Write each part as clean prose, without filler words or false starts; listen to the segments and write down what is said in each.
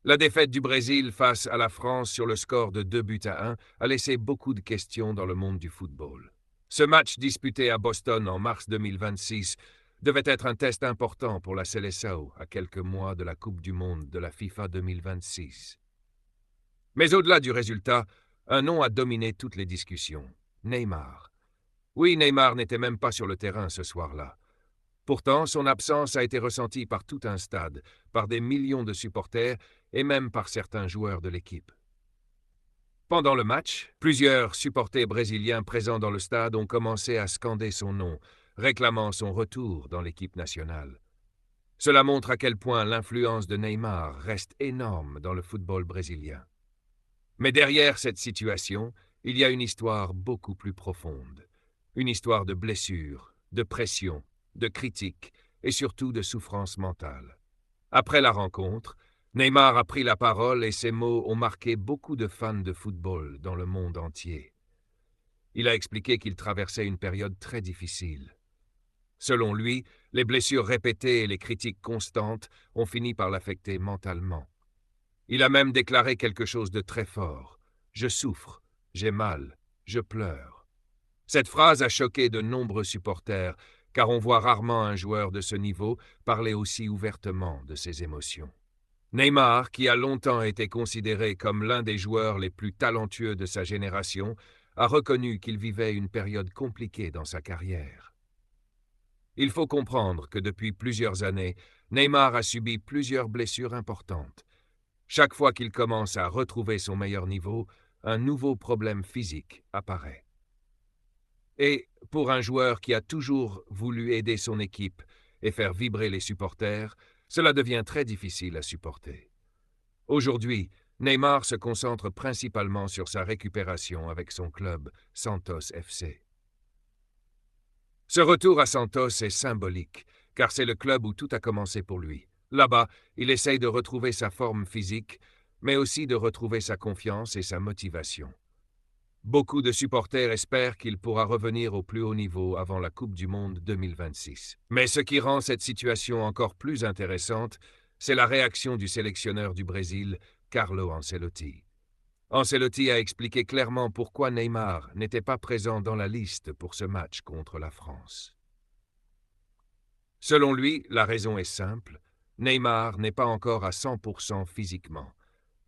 La défaite du Brésil face à la France sur le score de 2-1 a laissé beaucoup de questions dans le monde du football. Ce match disputé à Boston en mars 2026 devait être un test important pour la Seleção à quelques mois de la Coupe du Monde de la FIFA 2026. Mais au-delà du résultat, un nom a dominé toutes les discussions. Neymar. Oui, Neymar n'était même pas sur le terrain ce soir-là. Pourtant, son absence a été ressentie par tout un stade, par des millions de supporters et même par certains joueurs de l'équipe. Pendant le match, plusieurs supporters brésiliens présents dans le stade ont commencé à scander son nom, réclamant son retour dans l'équipe nationale. Cela montre à quel point l'influence de Neymar reste énorme dans le football brésilien. Mais derrière cette situation, il y a une histoire beaucoup plus profonde. Une histoire de blessures, de pression, de critiques et surtout de souffrance mentale. Après la rencontre, Neymar a pris la parole et ses mots ont marqué beaucoup de fans de football dans le monde entier. Il a expliqué qu'il traversait une période très difficile. Selon lui, les blessures répétées et les critiques constantes ont fini par l'affecter mentalement. Il a même déclaré quelque chose de très fort. « Je souffre, j'ai mal, je pleure ». Cette phrase a choqué de nombreux supporters, car on voit rarement un joueur de ce niveau parler aussi ouvertement de ses émotions. Neymar, qui a longtemps été considéré comme l'un des joueurs les plus talentueux de sa génération, a reconnu qu'il vivait une période compliquée dans sa carrière. Il faut comprendre que depuis plusieurs années, Neymar a subi plusieurs blessures importantes. Chaque fois qu'il commence à retrouver son meilleur niveau, un nouveau problème physique apparaît. Et pour un joueur qui a toujours voulu aider son équipe et faire vibrer les supporters, cela devient très difficile à supporter. Aujourd'hui, Neymar se concentre principalement sur sa récupération avec son club, Santos FC. Ce retour à Santos est symbolique, car c'est le club où tout a commencé pour lui. Là-bas, il essaye de retrouver sa forme physique, mais aussi de retrouver sa confiance et sa motivation. Beaucoup de supporters espèrent qu'il pourra revenir au plus haut niveau avant la Coupe du Monde 2026. Mais ce qui rend cette situation encore plus intéressante, c'est la réaction du sélectionneur du Brésil, Carlo Ancelotti. Ancelotti a expliqué clairement pourquoi Neymar n'était pas présent dans la liste pour ce match contre la France. Selon lui, la raison est simple, Neymar n'est pas encore à 100% physiquement.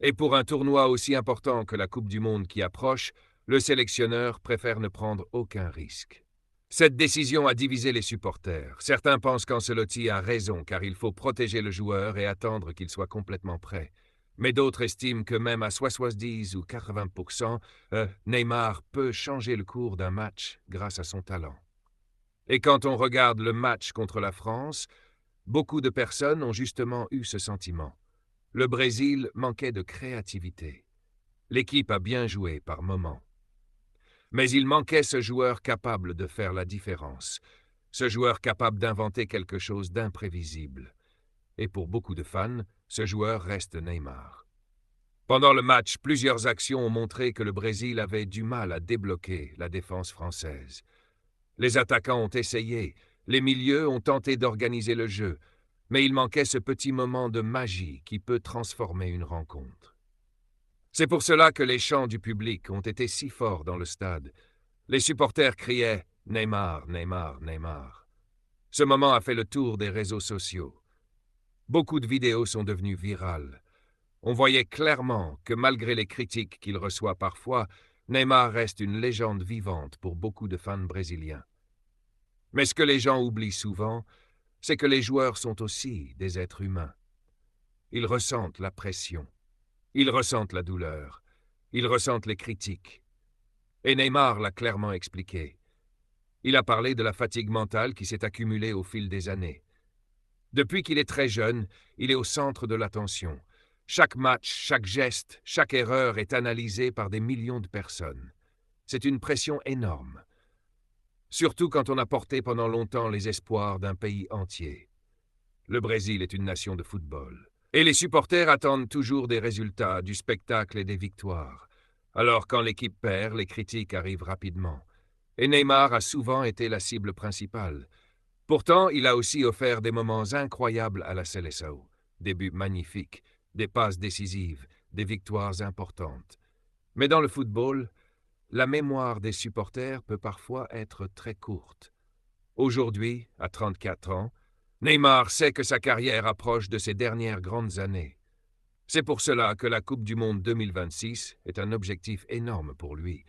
Et pour un tournoi aussi important que la Coupe du Monde qui approche, le sélectionneur préfère ne prendre aucun risque. Cette décision a divisé les supporters. Certains pensent qu'Ancelotti a raison car il faut protéger le joueur et attendre qu'il soit complètement prêt. Mais d'autres estiment que même à 70 ou 80%, Neymar peut changer le cours d'un match grâce à son talent. Et quand on regarde le match contre la France, beaucoup de personnes ont justement eu ce sentiment. Le Brésil manquait de créativité. L'équipe a bien joué par moments. Mais il manquait ce joueur capable de faire la différence, ce joueur capable d'inventer quelque chose d'imprévisible. Et pour beaucoup de fans, ce joueur reste Neymar. Pendant le match, plusieurs actions ont montré que le Brésil avait du mal à débloquer la défense française. Les attaquants ont essayé, les milieux ont tenté d'organiser le jeu, mais il manquait ce petit moment de magie qui peut transformer une rencontre. C'est pour cela que les chants du public ont été si forts dans le stade. Les supporters criaient « Neymar, Neymar, Neymar ». Ce moment a fait le tour des réseaux sociaux. Beaucoup de vidéos sont devenues virales. On voyait clairement que malgré les critiques qu'il reçoit parfois, Neymar reste une légende vivante pour beaucoup de fans brésiliens. Mais ce que les gens oublient souvent, c'est que les joueurs sont aussi des êtres humains. Ils ressentent la pression, ils ressentent la douleur, ils ressentent les critiques. Et Neymar l'a clairement expliqué. Il a parlé de la fatigue mentale qui s'est accumulée au fil des années. Depuis qu'il est très jeune, il est au centre de l'attention. Chaque match, chaque geste, chaque erreur est analysé par des millions de personnes. C'est une pression énorme. Surtout quand on a porté pendant longtemps les espoirs d'un pays entier. Le Brésil est une nation de football. Et les supporters attendent toujours des résultats, du spectacle et des victoires. Alors quand l'équipe perd, les critiques arrivent rapidement. Et Neymar a souvent été la cible principale. Pourtant, il a aussi offert des moments incroyables à la Seleção. Des buts magnifiques, des passes décisives, des victoires importantes. Mais dans le football, la mémoire des supporters peut parfois être très courte. Aujourd'hui, à 34 ans, Neymar sait que sa carrière approche de ses dernières grandes années. C'est pour cela que la Coupe du Monde 2026 est un objectif énorme pour lui,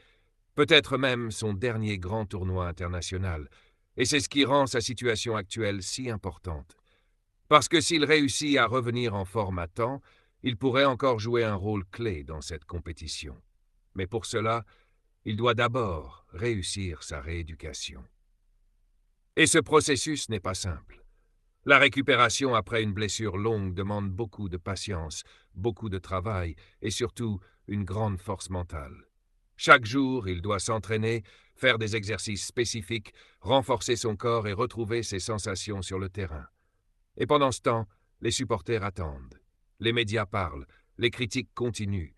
peut-être même son dernier grand tournoi international, et c'est ce qui rend sa situation actuelle si importante. Parce que s'il réussit à revenir en forme à temps, il pourrait encore jouer un rôle clé dans cette compétition. Mais pour cela, il doit d'abord réussir sa rééducation. Et ce processus n'est pas simple. La récupération après une blessure longue demande beaucoup de patience, beaucoup de travail et surtout une grande force mentale. Chaque jour, il doit s'entraîner, faire des exercices spécifiques, renforcer son corps et retrouver ses sensations sur le terrain. Et pendant ce temps, les supporters attendent. Les médias parlent, les critiques continuent.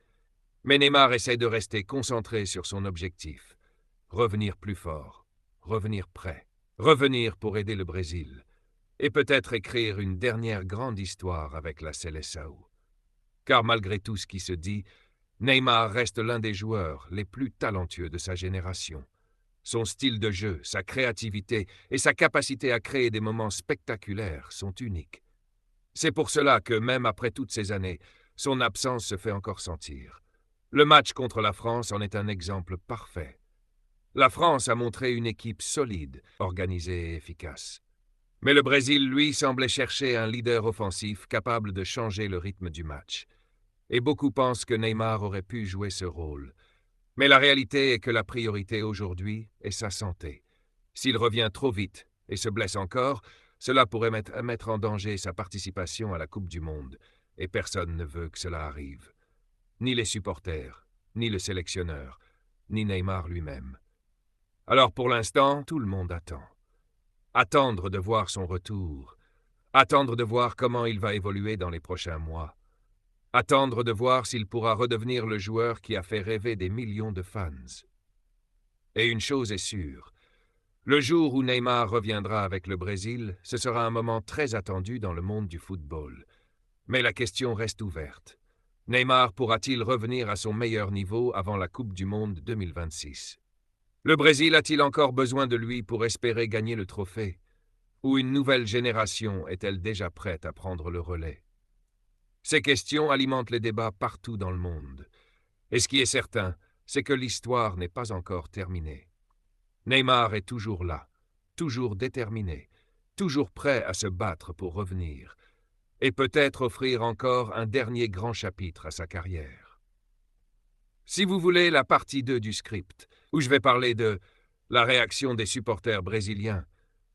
Mais Neymar essaie de rester concentré sur son objectif. Revenir plus fort, revenir prêt, revenir pour aider le Brésil. Et peut-être écrire une dernière grande histoire avec la Seleção. Car malgré tout ce qui se dit, Neymar reste l'un des joueurs les plus talentueux de sa génération. Son style de jeu, sa créativité et sa capacité à créer des moments spectaculaires sont uniques. C'est pour cela que, même après toutes ces années, son absence se fait encore sentir. Le match contre la France en est un exemple parfait. La France a montré une équipe solide, organisée et efficace. Mais le Brésil, lui, semblait chercher un leader offensif capable de changer le rythme du match. Et beaucoup pensent que Neymar aurait pu jouer ce rôle. Mais la réalité est que la priorité aujourd'hui est sa santé. S'il revient trop vite et se blesse encore, cela pourrait mettre en danger sa participation à la Coupe du Monde. Et personne ne veut que cela arrive. Ni les supporters, ni le sélectionneur, ni Neymar lui-même. Alors pour l'instant, tout le monde attend. Attendre de voir son retour. Attendre de voir comment il va évoluer dans les prochains mois. Attendre de voir s'il pourra redevenir le joueur qui a fait rêver des millions de fans. Et une chose est sûre, le jour où Neymar reviendra avec le Brésil, ce sera un moment très attendu dans le monde du football. Mais la question reste ouverte. Neymar pourra-t-il revenir à son meilleur niveau avant la Coupe du Monde 2026 ? Le Brésil a-t-il encore besoin de lui pour espérer gagner le trophée ? Ou une nouvelle génération est-elle déjà prête à prendre le relais ? Ces questions alimentent les débats partout dans le monde. Et ce qui est certain, c'est que l'histoire n'est pas encore terminée. Neymar est toujours là, toujours déterminé, toujours prêt à se battre pour revenir, et peut-être offrir encore un dernier grand chapitre à sa carrière. Si vous voulez la partie 2 du script, où je vais parler de la réaction des supporters brésiliens,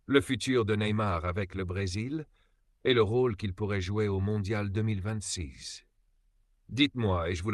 le futur de Neymar avec le Brésil et le rôle qu'il pourrait jouer au Mondial 2026. Dites-moi et je vous